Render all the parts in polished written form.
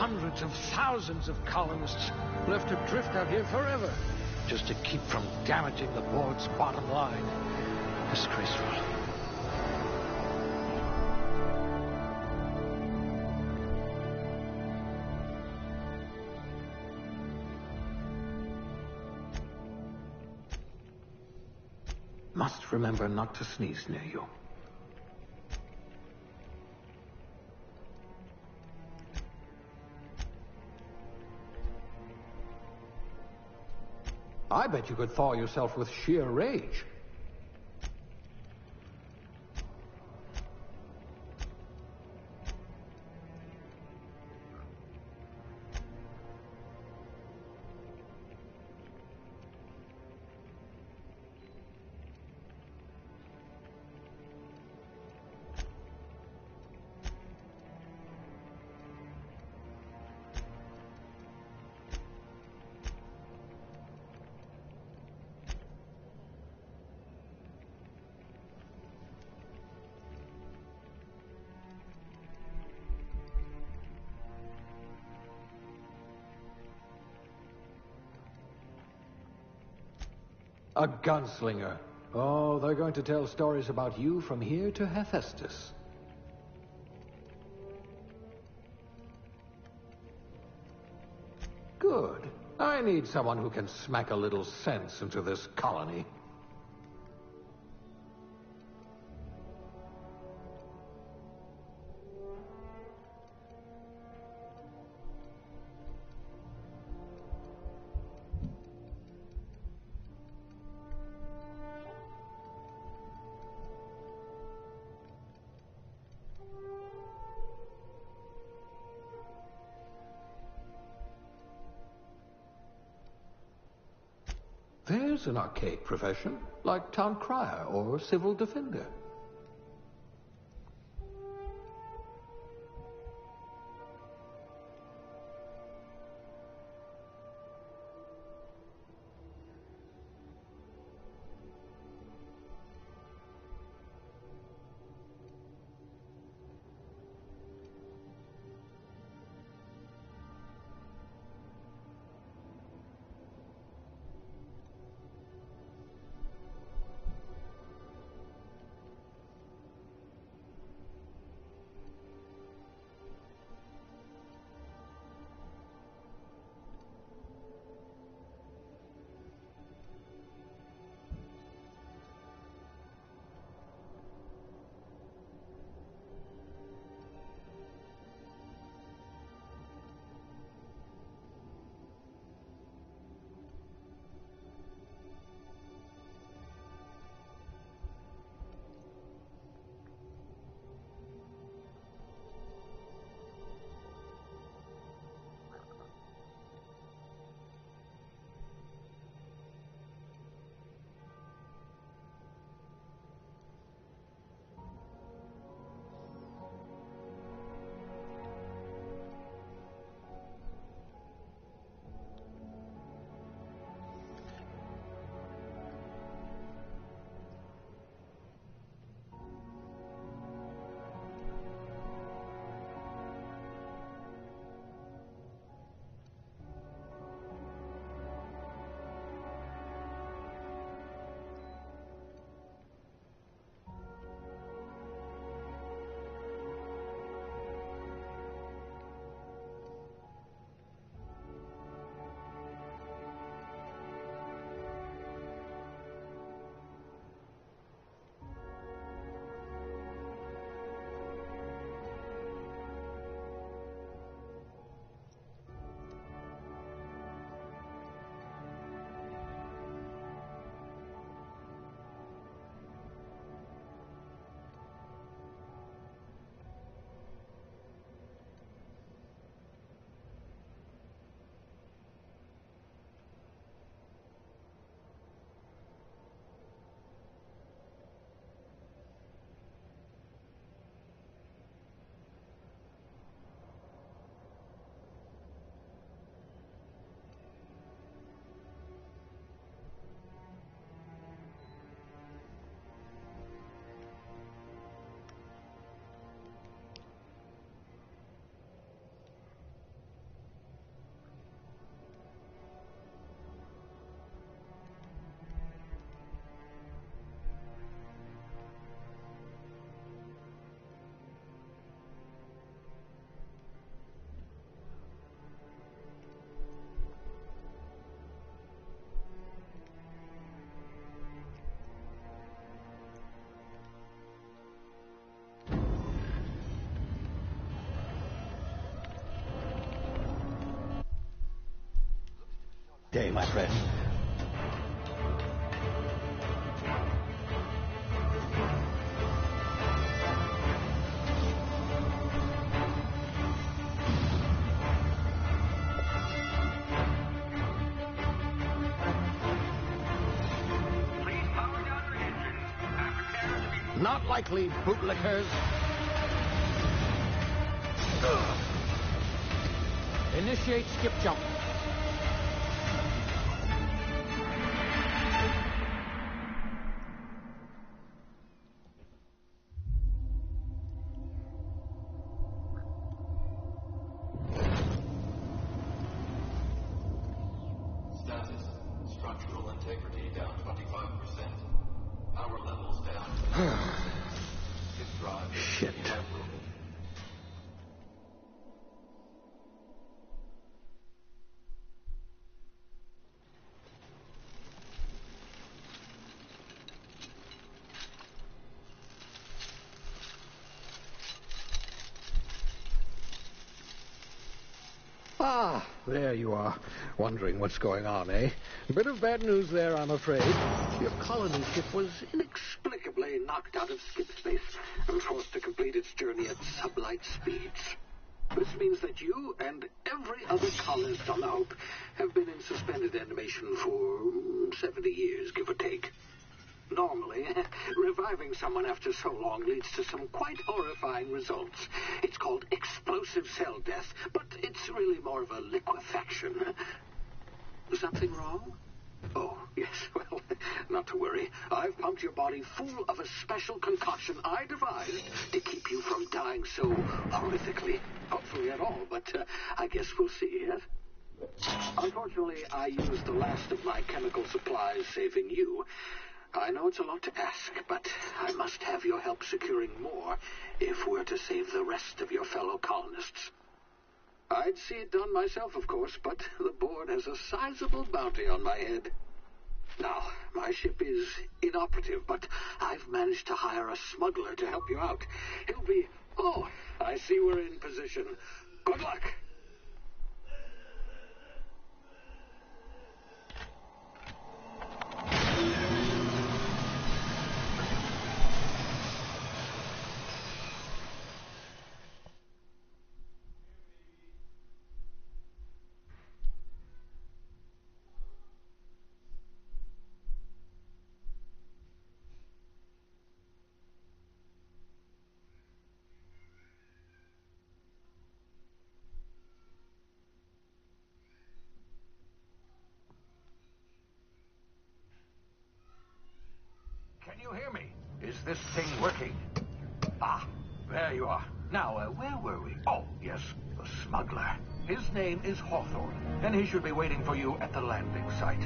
hundreds of thousands of colonists left adrift out here forever, just to keep from damaging the board's bottom line. Disgraceful. Must remember not to sneeze near you. I bet you could thaw yourself with sheer rage. A gunslinger. Oh, they're going to tell stories about you from here to Hephaestus. Good. I need someone who can smack a little sense into this colony. There's an archaic profession, like town crier or civil defender. day, my friend. Not likely, bootlickers. Initiate skip jump. Status. Structural integrity down 25%. Power levels down 10%. His drive is Shit. irreparable. Ah, there you are. Wondering what's going on, eh? A bit of bad news there, I'm afraid. Your colony ship was inexplicably knocked out of skip space and forced to complete its journey at sublight speeds. This means that you and every other colonist on the Hope have been in suspended animation for 70 years, give or take. Normally, reviving someone after so long leads to some quite horrifying results. It's called explosive cell death, but it's really more of a liquefaction. Something wrong? Oh, yes, well, not to worry. I've pumped your body full of a special concoction I devised to keep you from dying so horrifically. Hopefully at all, but I guess we'll see, yes? Unfortunately, I used the last of my chemical supplies saving you. I know it's a lot to ask, but I must have your help securing more if we're to save the rest of your fellow colonists. I'd see it done myself, of course, but the board has a sizable bounty on my head. Now, my ship is inoperative, but I've managed to hire a smuggler to help you out. He'll be... Oh, I see we're in position. Good luck. Can you hear me? Is this thing working? Ah, there you are. Now, where were we? Oh, yes, the smuggler. His name is Hawthorne, and he should be waiting for you at the landing site.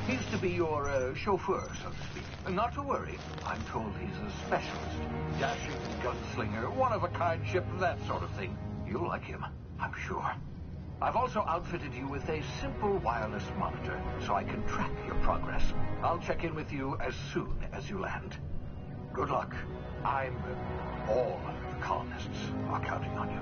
He's to be your chauffeur, so to speak. Not to worry. I'm told he's a specialist. Dashing gunslinger, one-of-a-kind ship, that sort of thing. You'll like him, I'm sure. I've also outfitted you with a simple wireless monitor, so I can track your progress. I'll check in with you as soon as you land. Good luck. All the colonists are counting on you.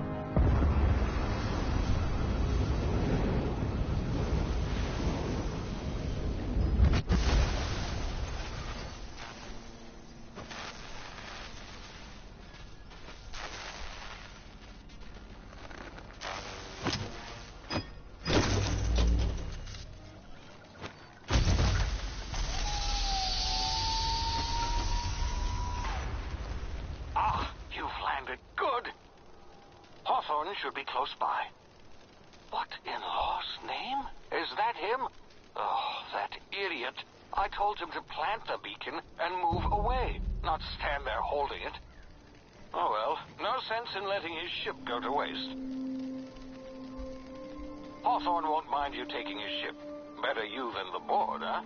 Hawthorne should be close by. What in law's name? Is that him? Oh, that idiot. I told him to plant the beacon and move away, not stand there holding it. Oh well, no sense in letting his ship go to waste. Hawthorne won't mind you taking his ship. Better you than the board, huh?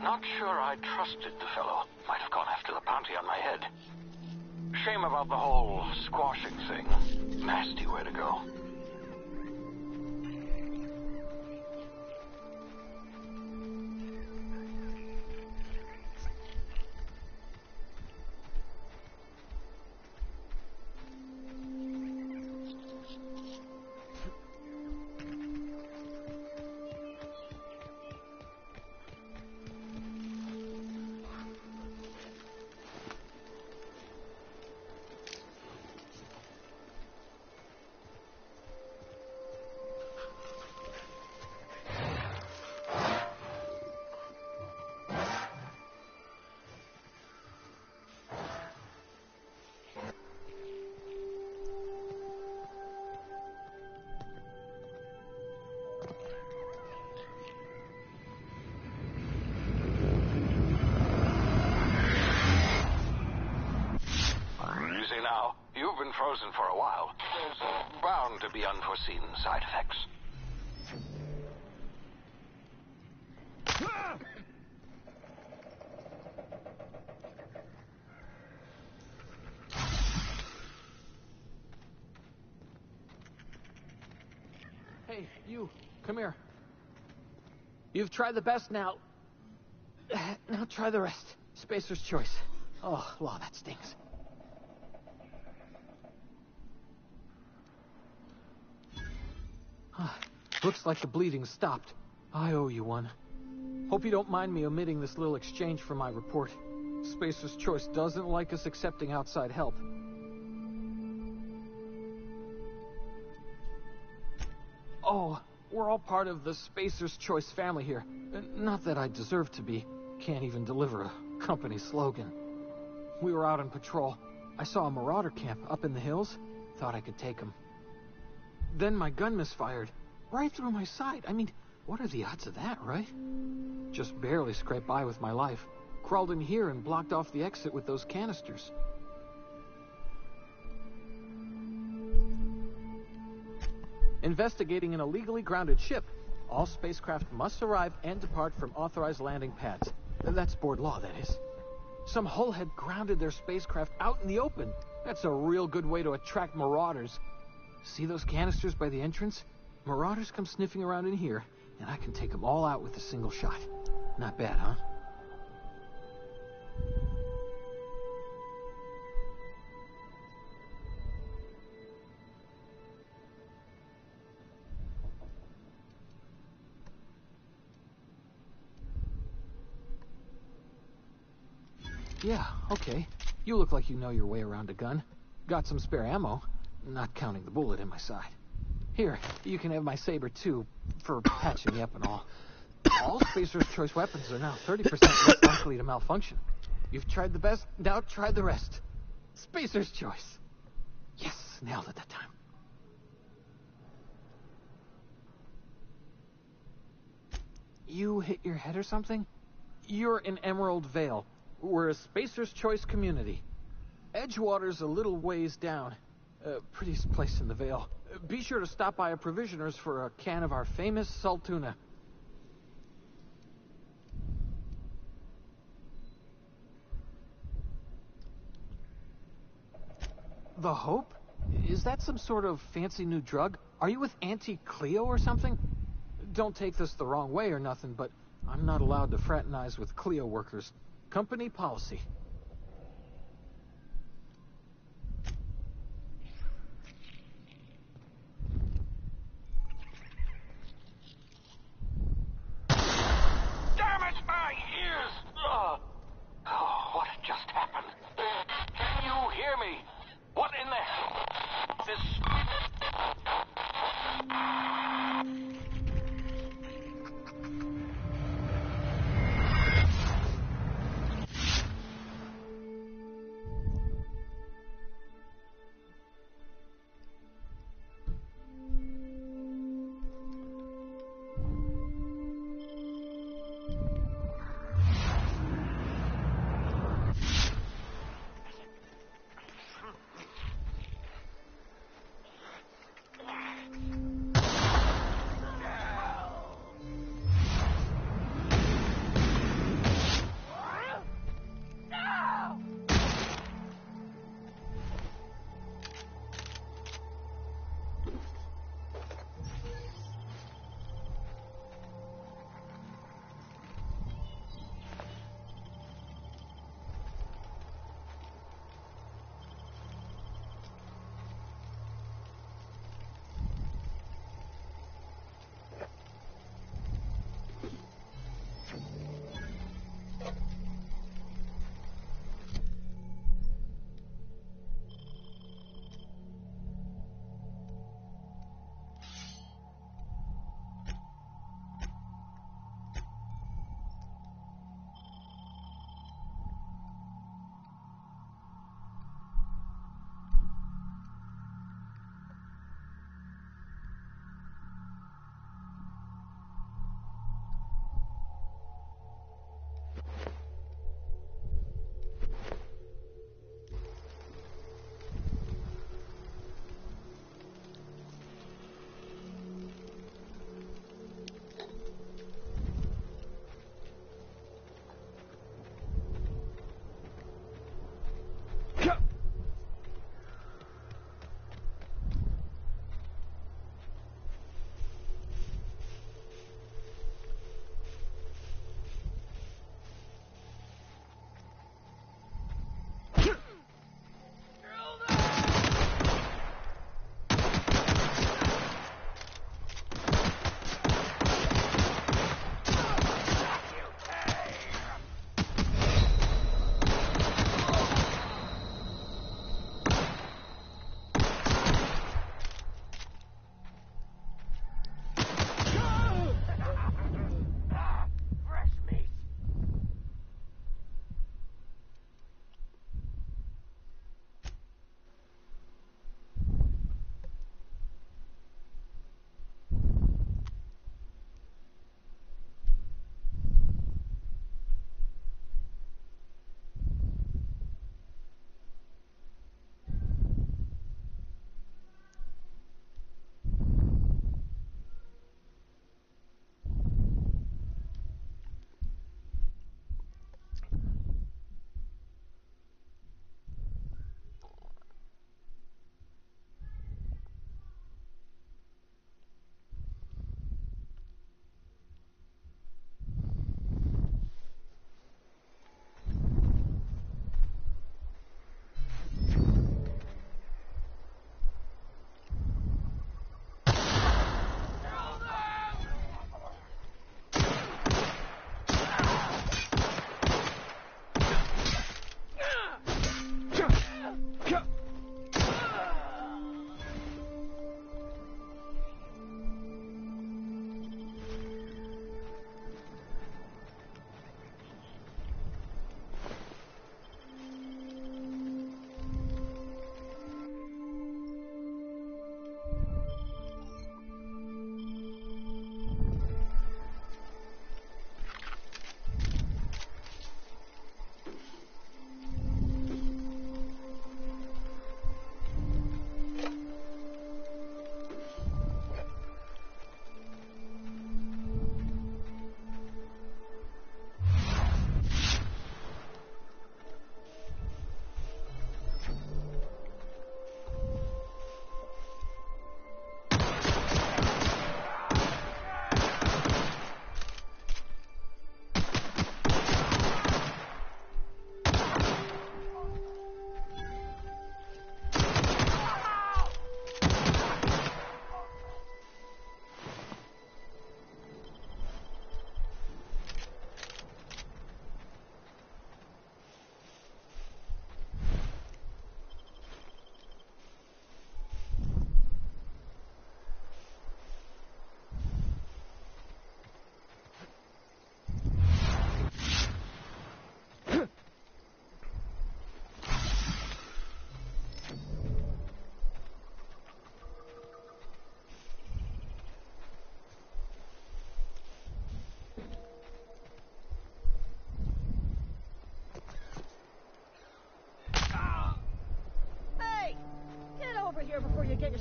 Not sure I trusted the fellow. Might have gone after the bounty on my head. Shame about the whole squashing thing. Nasty way to go. be unforeseen side effects. Hey, you, come here. You've tried the best now. Now try the rest. Spacer's choice. Oh, law, that stings. Looks like the bleeding stopped. I owe you one. Hope you don't mind me omitting this little exchange from my report. Spacer's choice doesn't like us accepting outside help. Oh, we're all part of the Spacer's Choice family here. Not that I deserve to be. Can't even deliver a company slogan. We were out on patrol. I saw a marauder camp up in the hills. Thought I could take him. Then my gun misfired. Right through my side. I mean, what are the odds of that, right? Just barely scraped by with my life. Crawled in here and blocked off the exit with those canisters. Investigating an illegally grounded ship. All spacecraft must arrive and depart from authorized landing pads. That's board law, that is. Some hullhead grounded their spacecraft out in the open. That's a real good way to attract marauders. See those canisters by the entrance? Marauders come sniffing around in here, and I can take them all out with a single shot. Not bad, huh? Yeah, okay. You look like you know your way around a gun. Got some spare ammo, not counting the bullet in my side. Here, you can have my saber too, for patching me up and all. All Spacer's Choice weapons are now 30% less likely to malfunction. You've tried the best, now try the rest. Spacer's Choice. Yes, nailed it that time. You hit your head or something? You're in Emerald Vale. We're a Spacer's Choice community. Edgewater's a little ways down. Prettiest place in the Vale. Be sure to stop by a provisioner's for a can of our famous salt tuna. The Hope? Is that some sort of fancy new drug? Are you with Auntie Cleo or something? Don't take this the wrong way or nothing, but I'm not allowed to fraternize with Cleo workers. Company policy. Damn it, my ears! Oh, what just happened? Can you hear me? What in the hell? This...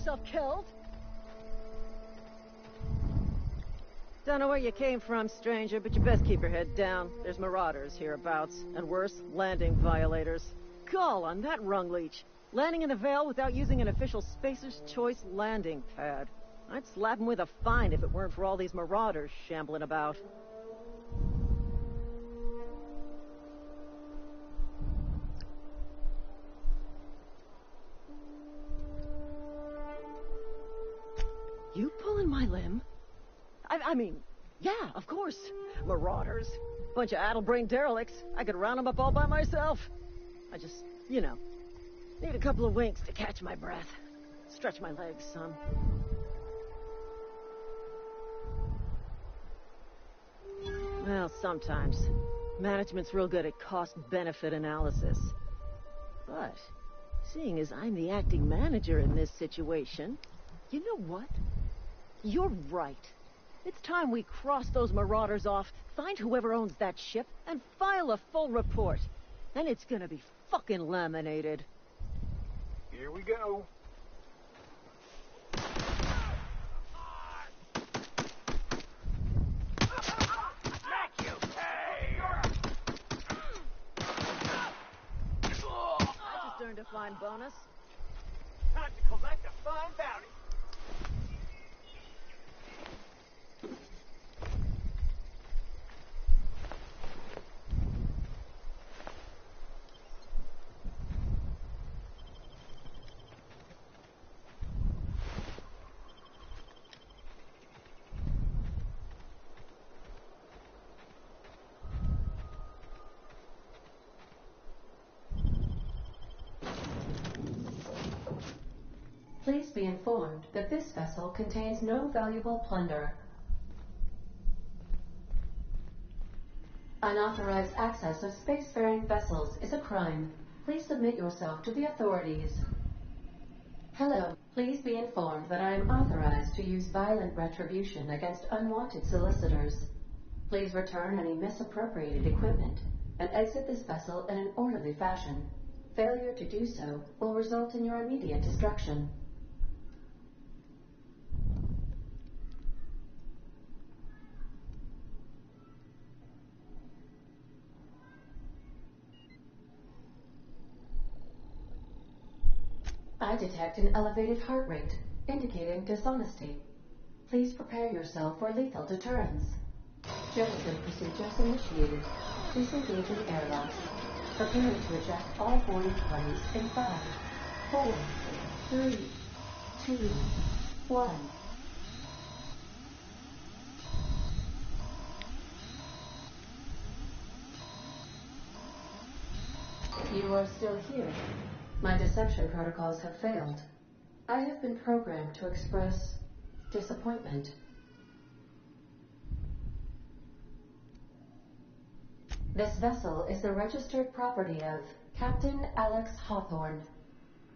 yourself killed? Don't know where you came from, stranger, but you best keep your head down. There's marauders hereabouts, and worse, landing violators. Call on that rung leech. Landing in the Vale without using an official Spacer's Choice landing pad. I'd slap him with a fine if it weren't for all these marauders shambling about. You pulling my limb? I mean, yeah, of course. Marauders. Bunch of addle-brained derelicts. I could round them up all by myself. I just, you know, need a couple of winks to catch my breath. Stretch my legs some. Well, sometimes. Management's real good at cost-benefit analysis. But, seeing as I'm the acting manager in this situation, you know what? You're right. It's time we cross those marauders off, find whoever owns that ship, and file a full report. Then it's gonna be fucking laminated. Here we go. I just earned a fine bonus. Time to collect a fine bounty. Please be informed that this vessel contains no valuable plunder. Unauthorized access of spacefaring vessels is a crime. Please submit yourself to the authorities. Hello. Please be informed that I am authorized to use violent retribution against unwanted solicitors. Please return any misappropriated equipment and exit this vessel in an orderly fashion. Failure to do so will result in your immediate destruction. I detect an elevated heart rate, indicating dishonesty. Please prepare yourself for lethal deterrence. Jettison procedures initiated. Please engage in airlock. Preparing to eject all boarding parties in 5, 4, 3, 2, 1. You are still here. My deception protocols have failed. I have been programmed to express disappointment. This vessel is the registered property of Captain Alex Hawthorne.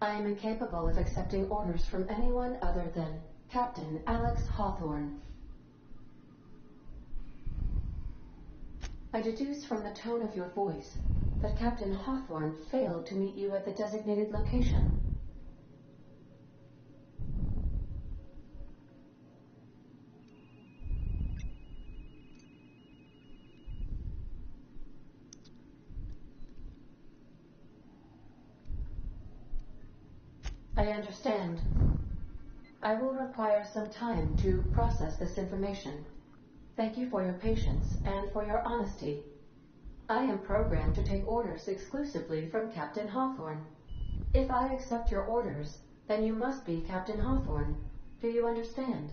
I am incapable of accepting orders from anyone other than Captain Alex Hawthorne. I deduce from the tone of your voice that Captain Hawthorne failed to meet you at the designated location. I understand. I will require some time to process this information. Thank you for your patience and for your honesty. I am programmed to take orders exclusively from Captain Hawthorne. If I accept your orders, then you must be Captain Hawthorne. Do you understand?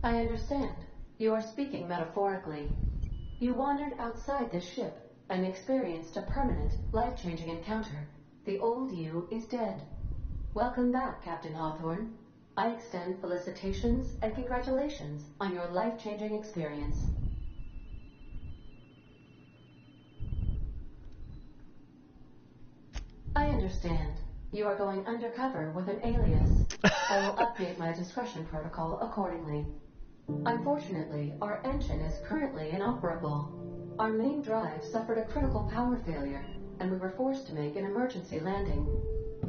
I understand. You are speaking metaphorically. You wandered outside this ship and experienced a permanent, life-changing encounter. The old you is dead. Welcome back, Captain Hawthorne. I extend felicitations and congratulations on your life-changing experience. I understand. You are going undercover with an alias. I will update my discretion protocol accordingly. Unfortunately, our engine is currently inoperable. Our main drive suffered a critical power failure, and we were forced to make an emergency landing.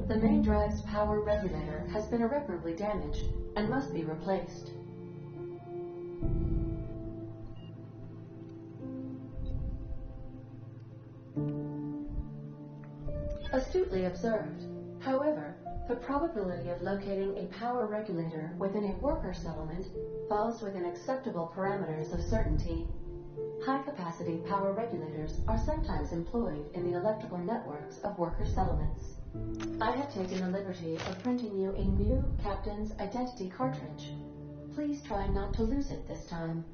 The main drive's power regulator has been irreparably damaged and must be replaced. Astutely observed. However, the probability of locating a power regulator within a worker settlement falls within acceptable parameters of certainty. High-capacity power regulators are sometimes employed in the electrical networks of worker settlements. I have taken the liberty of printing you a new Captain's Identity cartridge. Please try not to lose it this time.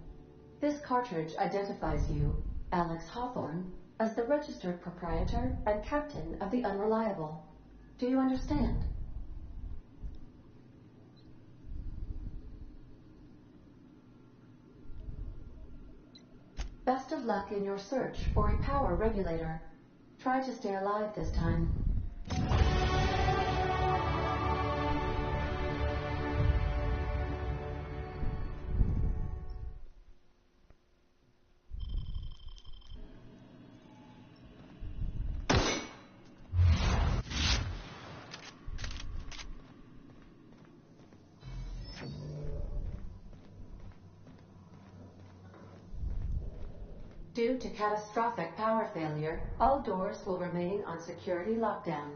This cartridge identifies you, Alex Hawthorne, as the registered proprietor and captain of the Unreliable. Do you understand? Best of luck in your search for a power regulator. Try to stay alive this time. Due to catastrophic power failure, all doors will remain on security lockdown.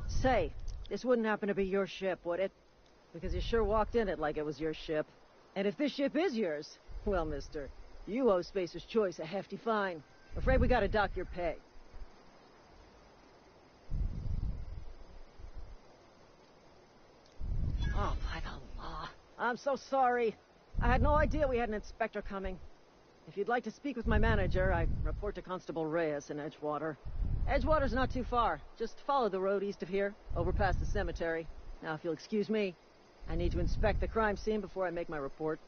Say, this wouldn't happen to be your ship, would it? Because you sure walked in it like it was your ship. And if this ship is yours, well, mister, you owe Spacer's Choice a hefty fine. Afraid we gotta dock your pay. Oh, by the law. I'm so sorry. I had no idea we had an inspector coming. If you'd like to speak with my manager, I report to Constable Reyes in Edgewater. Edgewater's not too far. Just follow the road east of here, over past the cemetery. Now, if you'll excuse me, I need to inspect the crime scene before I make my report.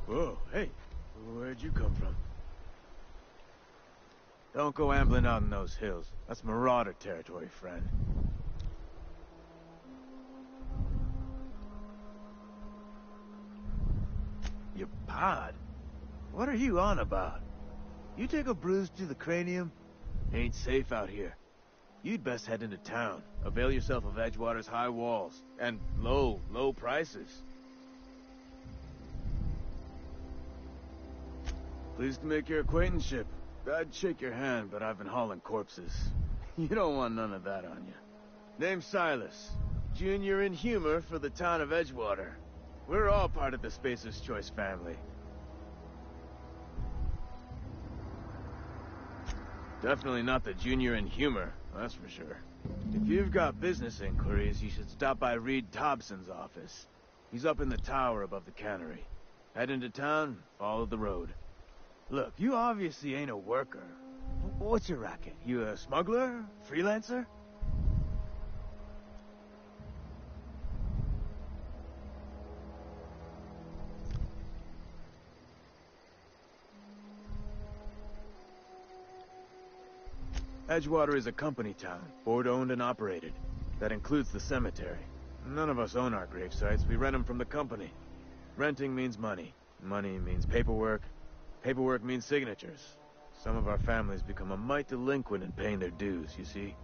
Whoa, hey, where'd you come from? Don't go ambling out in those hills. That's marauder territory, friend. Your pod? What are you on about? You take a bruise to the cranium? Ain't safe out here. You'd best head into town. Avail yourself of Edgewater's high walls. And low prices. Pleased to make your acquaintanceship. I'd shake your hand, but I've been hauling corpses. You don't want none of that on you. Name's Silas. Junior in humor for the town of Edgewater. We're all part of the Spacer's Choice family. Definitely not the junior in humor, that's for sure. If you've got business inquiries, you should stop by Reed Thompson's office. He's up in the tower above the cannery. Head into town, follow the road. Look, you obviously ain't a worker. What's your racket? You a smuggler? Freelancer? Edgewater is a company town, board-owned and operated. That includes the cemetery. None of us own our grave sites, we rent them from the company. Renting means money. Money means paperwork. Paperwork means signatures. Some of our families become a mite delinquent in paying their dues, you see?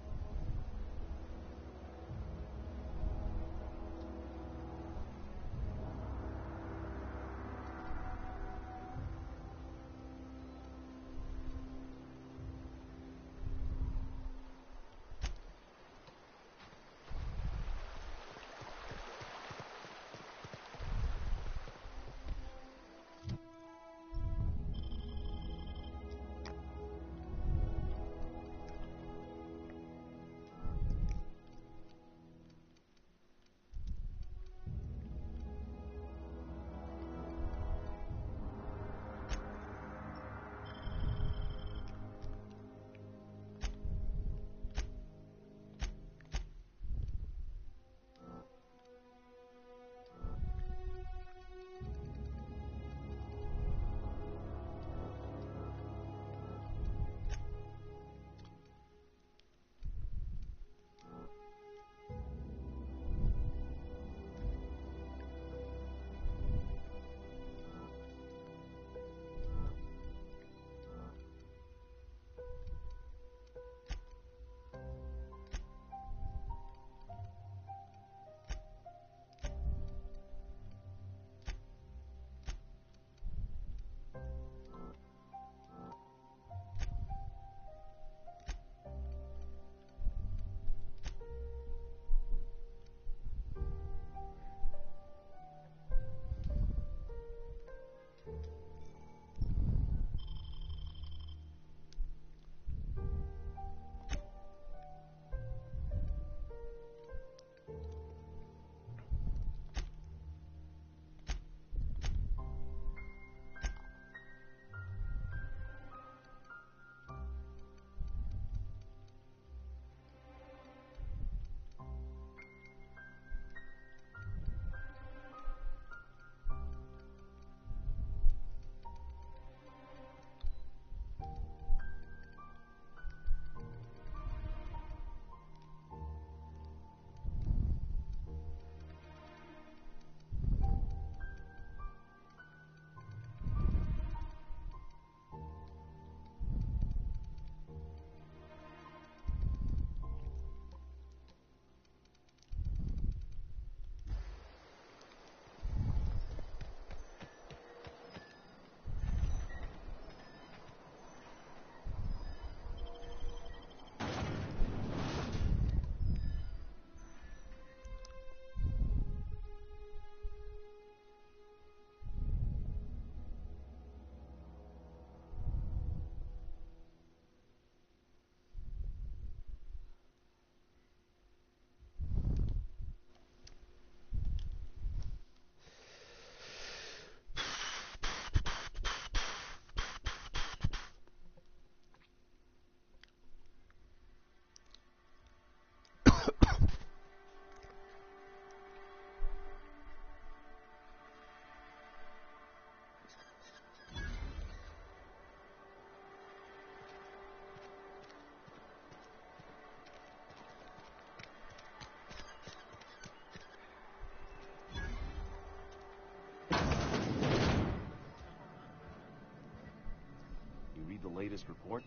the latest report?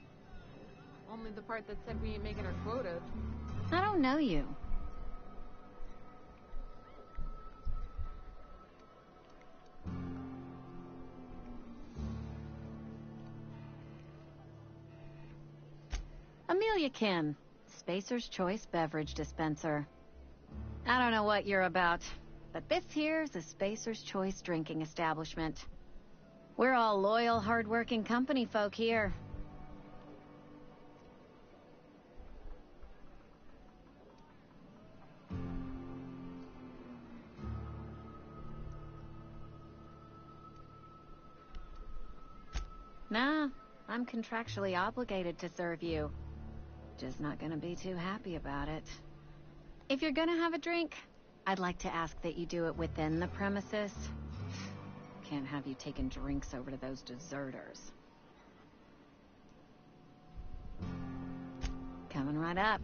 Only the part that said we ain't making our quota. I don't know you. Amelia Kin, Spacer's Choice Beverage Dispenser. I don't know what you're about, but this here's a Spacer's Choice drinking establishment. We're all loyal, hard-working company folk here. Nah, I'm contractually obligated to serve you. Just not gonna be too happy about it. If you're gonna have a drink, I'd like to ask that you do it within the premises. Can't have you taking drinks over to those deserters. Coming right up.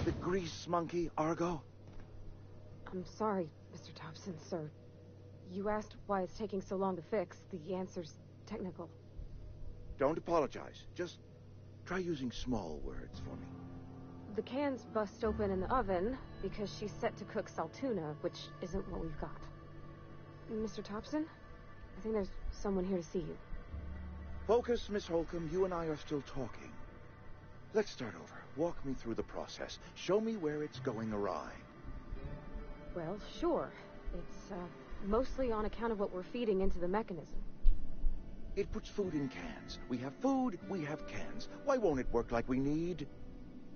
The grease monkey, Argo? I'm sorry, Mr. Thompson, sir. You asked why it's taking so long to fix. The answer's technical. Don't apologize. Just try using small words for me. The cans bust open in the oven because she's set to cook saltuna, which isn't what we've got. Mr. Thompson? I think there's someone here to see you. Focus, Miss Holcomb. You and I are still talking. Let's start over. Walk me through the process. Show me where it's going awry. Well, sure. It's, mostly on account of what we're feeding into the mechanism. It puts food in cans. We have food, we have cans. Why won't it work like we need?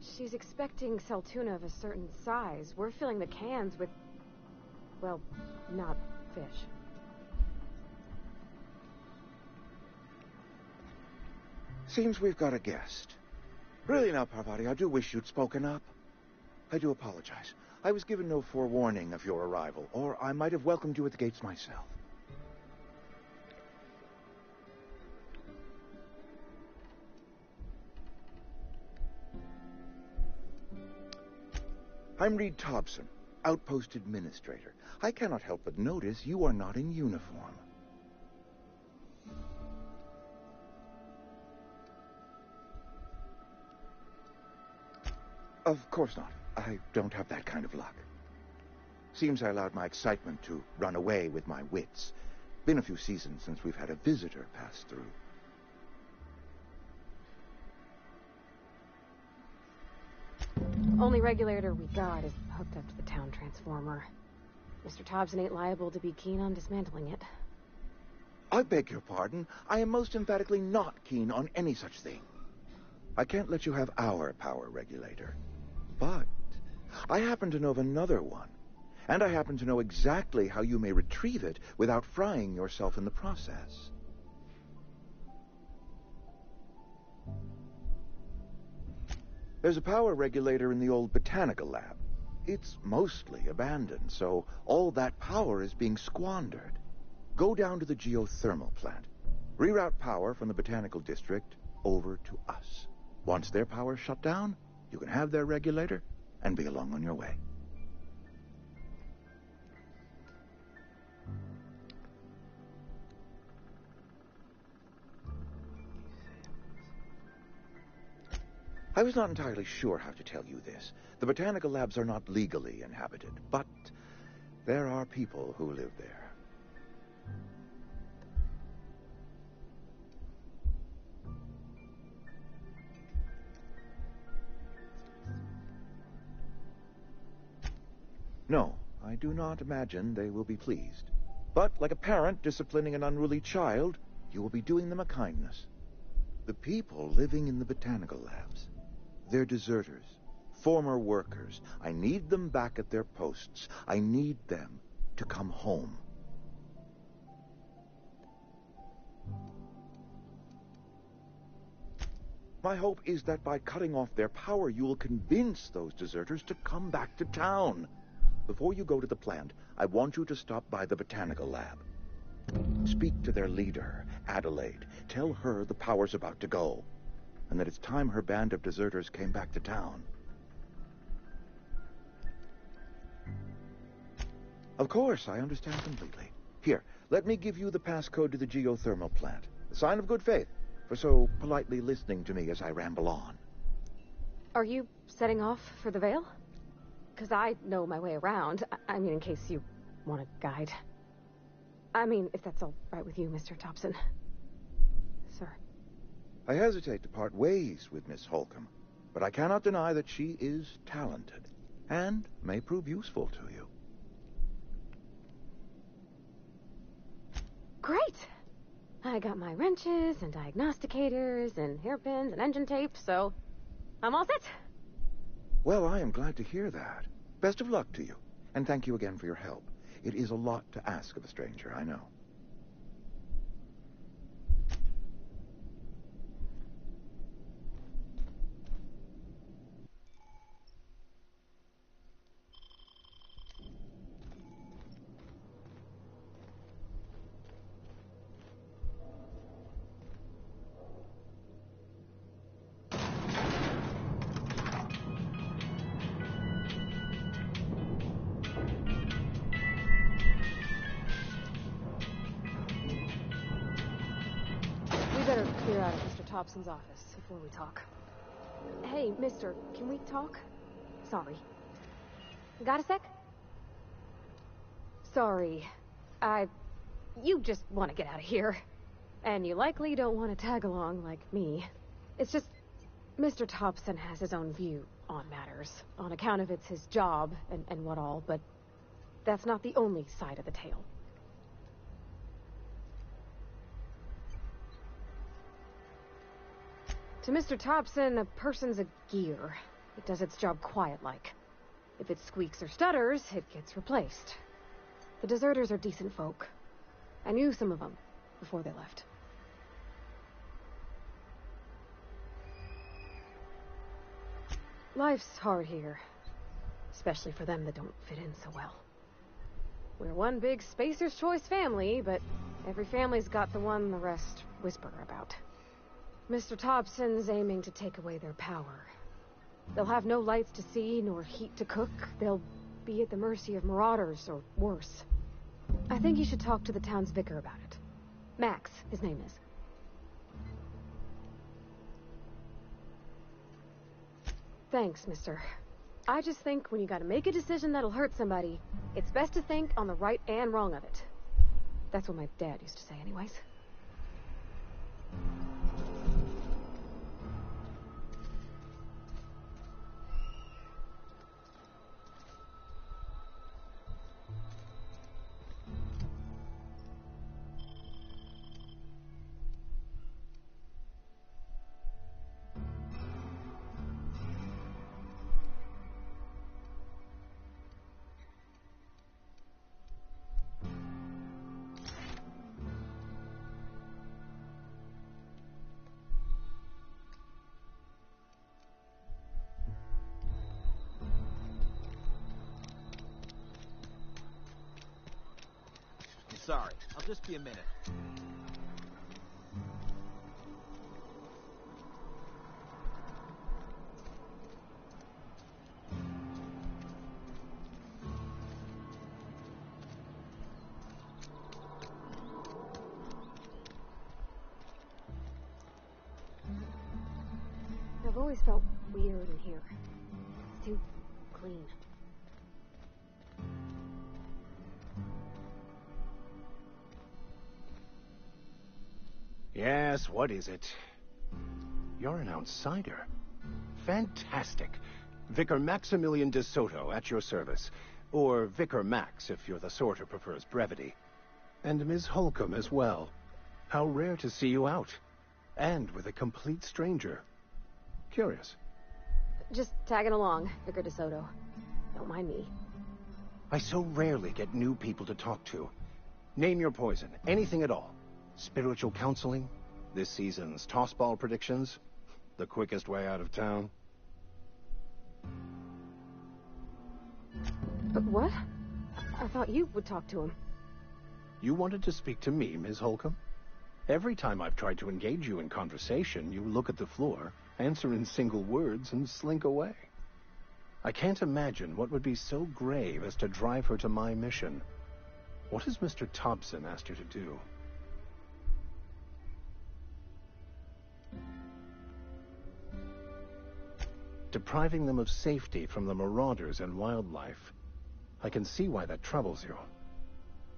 She's expecting saltuna of a certain size. We're filling the cans with, well, not fish. Seems we've got a guest. Really now, Parvati, I do wish you'd spoken up. I do apologize. I was given no forewarning of your arrival, or I might have welcomed you at the gates myself. I'm Reed Thompson, Outpost Administrator. I cannot help but notice you are not in uniform. Of course not. I don't have that kind of luck. Seems I allowed my excitement to run away with my wits. Been a few seasons since we've had a visitor pass through. Only regulator we got is hooked up to the town transformer. Mr. Thompson ain't liable to be keen on dismantling it. I beg your pardon. I am most emphatically not keen on any such thing. I can't let you have our power regulator. But I happen to know of another one. And I happen to know exactly how you may retrieve it without frying yourself in the process. There's a power regulator in the old botanical lab. It's mostly abandoned, so all that power is being squandered. Go down to the geothermal plant. Reroute power from the botanical district over to us. Once their power's shut down, you can have their regulator and be along on your way. I was not entirely sure how to tell you this. The botanical labs are not legally inhabited, but there are people who live there. No, I do not imagine they will be pleased. But like a parent disciplining an unruly child, you will be doing them a kindness. The people living in the botanical labs, they're deserters, former workers. I need them back at their posts. I need them to come home. My hope is that by cutting off their power, you'll convince those deserters to come back to town. Before you go to the plant, I want you to stop by the botanical lab. Speak to their leader, Adelaide. Tell her the power's about to go, and that it's time her band of deserters came back to town. Of course, I understand completely. Here, let me give you the passcode to the geothermal plant. A sign of good faith for so politely listening to me as I ramble on. Are you setting off for the Vale? Because I know my way around. I mean, in case you want a guide. I mean, if that's all right with you, Mr. Thompson. Sir. I hesitate to part ways with Miss Holcomb, but I cannot deny that she is talented and may prove useful to you. Great! I got my wrenches and diagnosticators and hairpins and engine tape, so I'm all set. Well, I am glad to hear that. Best of luck to you, and thank you again for your help. It is a lot to ask of a stranger, I know. Better clear out of Mr. Thompson's office before we talk. Hey, mister, can we talk? Sorry. Got a sec? Sorry. You just want to get out of here. And you likely don't want to tag along like me. It's just, Mr. Thompson has his own view on matters, on account of it's his job and what all, but that's not the only side of the tale. To Mr. Thompson, a person's a gear. It does its job quiet-like. If it squeaks or stutters, it gets replaced. The deserters are decent folk. I knew some of them before they left. Life's hard here, especially for them that don't fit in so well. We're one big Spacer's Choice family, but every family's got the one the rest whisper about. Mr. Thompson's aiming to take away their power. They'll have no lights to see, nor heat to cook. They'll be at the mercy of marauders, or worse. I think you should talk to the town's vicar about it. Max, his name is. Thanks, mister. I just think when you gotta make a decision that'll hurt somebody, it's best to think on the right and wrong of it. That's what my dad used to say anyways. Sorry, I'll just be a minute. I've always felt weird in here. It's too clean. Yes, what is it? You're an outsider. Fantastic. Vicar Maximilian de Soto at your service. Or Vicar Max, if you're the sort who prefers brevity. And Ms. Holcomb as well. How rare to see you out. And with a complete stranger. Curious. Just tagging along, Vicar de Soto. Don't mind me. I so rarely get new people to talk to. Name your poison, anything at all. Spiritual counseling? This season's tossball predictions? The quickest way out of town? But what? I thought you would talk to him. You wanted to speak to me, Ms. Holcomb? Every time I've tried to engage you in conversation, you look at the floor, answer in single words, and slink away. I can't imagine what would be so grave as to drive her to my mission. What has Mr. Thompson asked you to do? Depriving them of safety from the marauders and wildlife. I can see why that troubles you.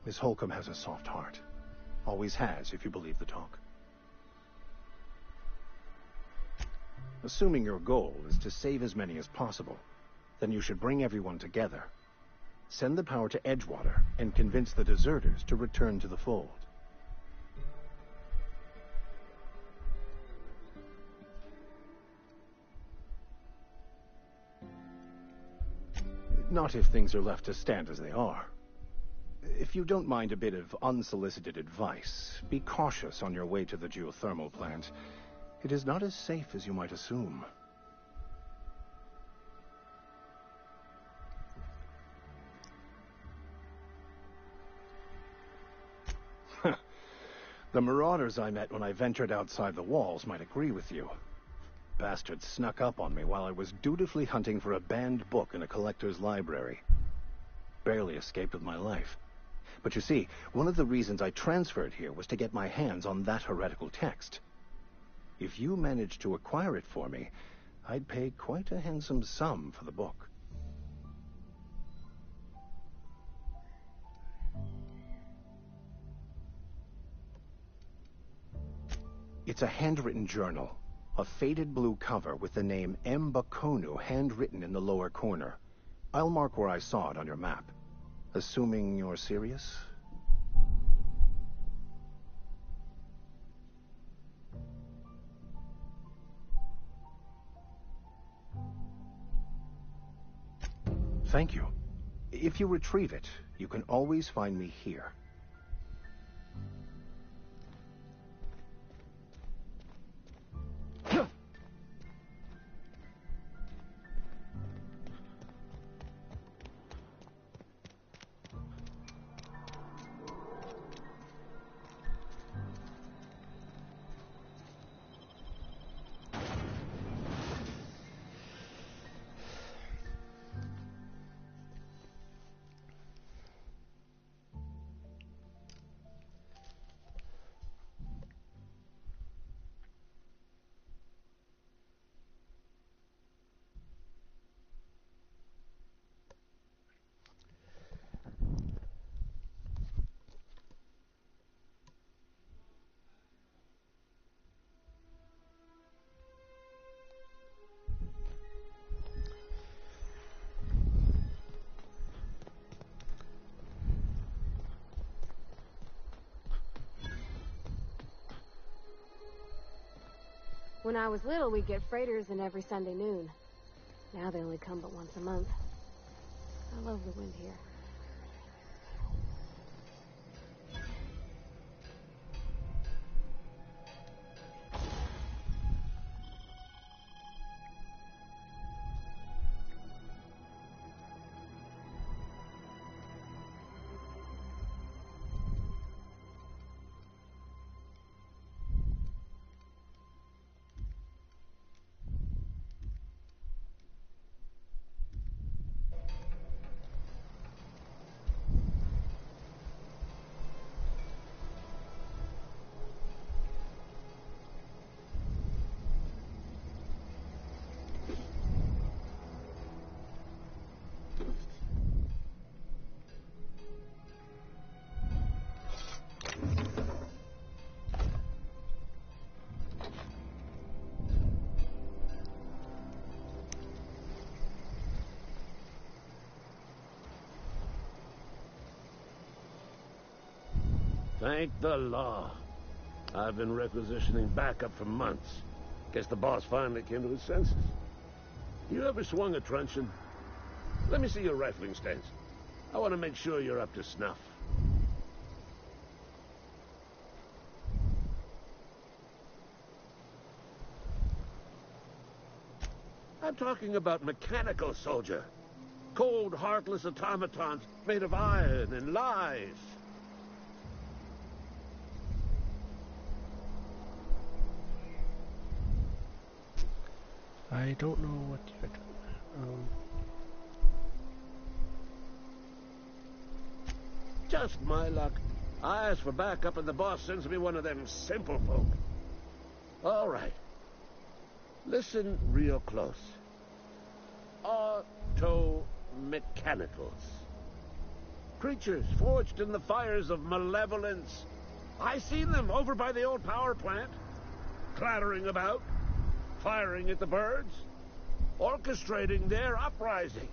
Miss Holcomb has a soft heart. Always has, if you believe the talk. Assuming your goal is to save as many as possible, then you should bring everyone together. Send the power to Edgewater and convince the deserters to return to the fold. Not if things are left to stand as they are. If you don't mind a bit of unsolicited advice, be cautious on your way to the geothermal plant. It is not as safe as you might assume. The marauders I met when I ventured outside the walls might agree with you. Bastards snuck up on me while I was dutifully hunting for a banned book in a collector's library. Barely escaped with my life. But you see, one of the reasons I transferred here was to get my hands on that heretical text. If you managed to acquire it for me, I'd pay quite a handsome sum for the book. It's a handwritten journal. A faded blue cover with the name M. Bakonu handwritten in the lower corner. I'll mark where I saw it on your map. Assuming you're serious? Thank you. If you retrieve it, you can always find me here. When I was little, we'd get freighters in every Sunday noon. Now they only come but once a month. I love the wind here. Thank the law. I've been requisitioning backup for months. Guess the boss finally came to his senses. You ever swung a truncheon? Let me see your rifling stance. I want to make sure you're up to snuff. I'm talking about mechanical soldier. Cold, heartless automatons made of iron and lies. I don't know what you're doing. Just my luck. I asked for backup and the boss sends me one of them simple folk. All right. Listen real close. Auto-mechanicals. Creatures forged in the fires of malevolence. I seen them over by the old power plant. Clattering about. Firing at the birds. Orchestrating their uprising.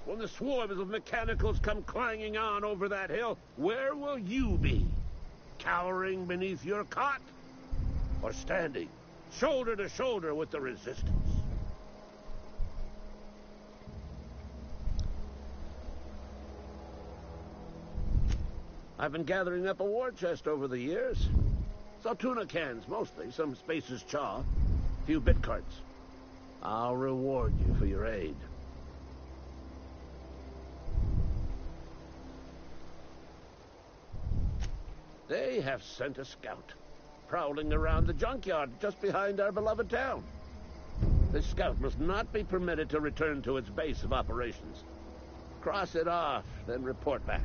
When the swarms of mechanicals come clanging on over that hill, where will you be? Cowering beneath your cot? Or standing, shoulder to shoulder with the resistance? I've been gathering up a war chest over the years. So tuna cans, mostly, some Spacer's chaw, a few bit carts. I'll reward you for your aid. They have sent a scout, prowling around the junkyard just behind our beloved town. This scout must not be permitted to return to its base of operations. Cross it off, then report back.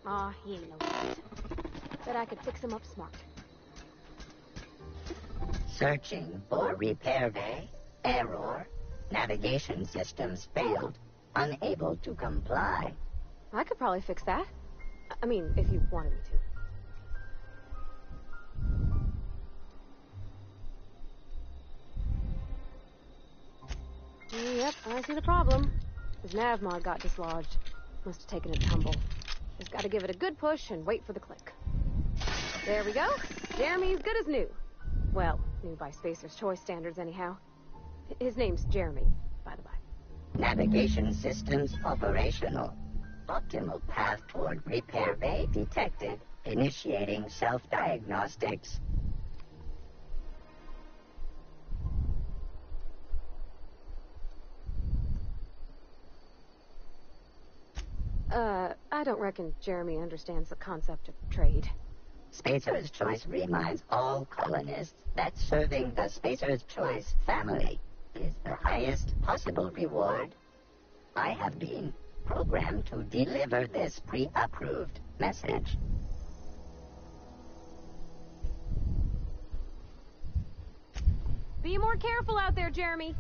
Aw, he ain't no good. Bet I could fix him up smart. Searching for repair bay. Error. Navigation systems failed. Unable to comply. I could probably fix that. I mean, if you wanted me to. Yep, I see the problem. His nav mod got dislodged. Must have taken a tumble. Just gotta give it a good push and wait for the click. There we go. Jeremy's good as new. Well, new by Spacer's Choice standards anyhow. His name's Jeremy, by the by. Navigation systems operational. Optimal path toward repair bay detected. Initiating self-diagnostics. I don't reckon Jeremy understands the concept of trade. Spacer's Choice reminds all colonists that serving the Spacer's Choice family is the highest possible reward. I have been programmed to deliver this pre-approved message. Be more careful out there, Jeremy.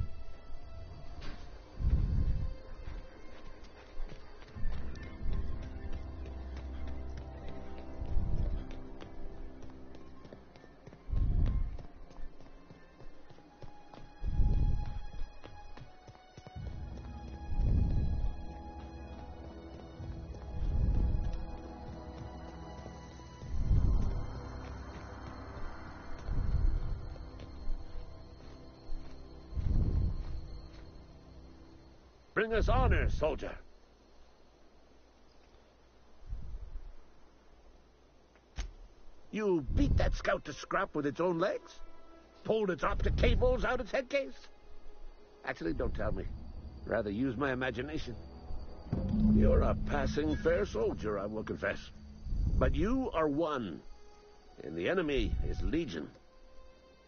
Bring us honor, soldier. You beat that scout to scrap with its own legs? Pulled its optic cables out its head case? Actually, don't tell me. Rather use my imagination. You're a passing fair soldier, I will confess. But you are one, and the enemy is legion.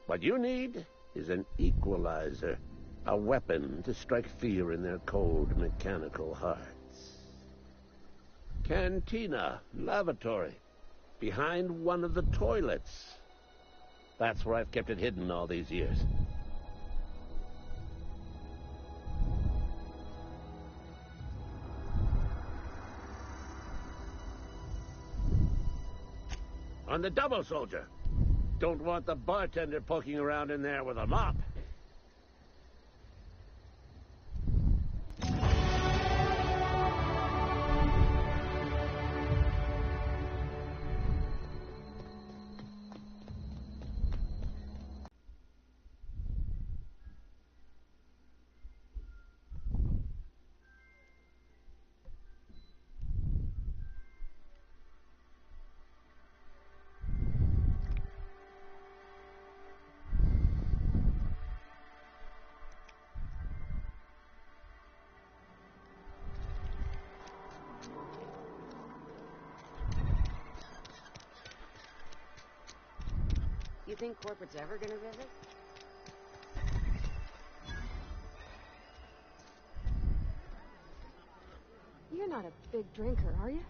What you need is an equalizer, a weapon to strike fear in their cold, mechanical hearts. Cantina, lavatory, behind one of the toilets. That's where I've kept it hidden all these years. On the double, soldier. Don't want the bartender poking around in there with a mop. You think corporate's ever gonna visit? You're not a big drinker, are you?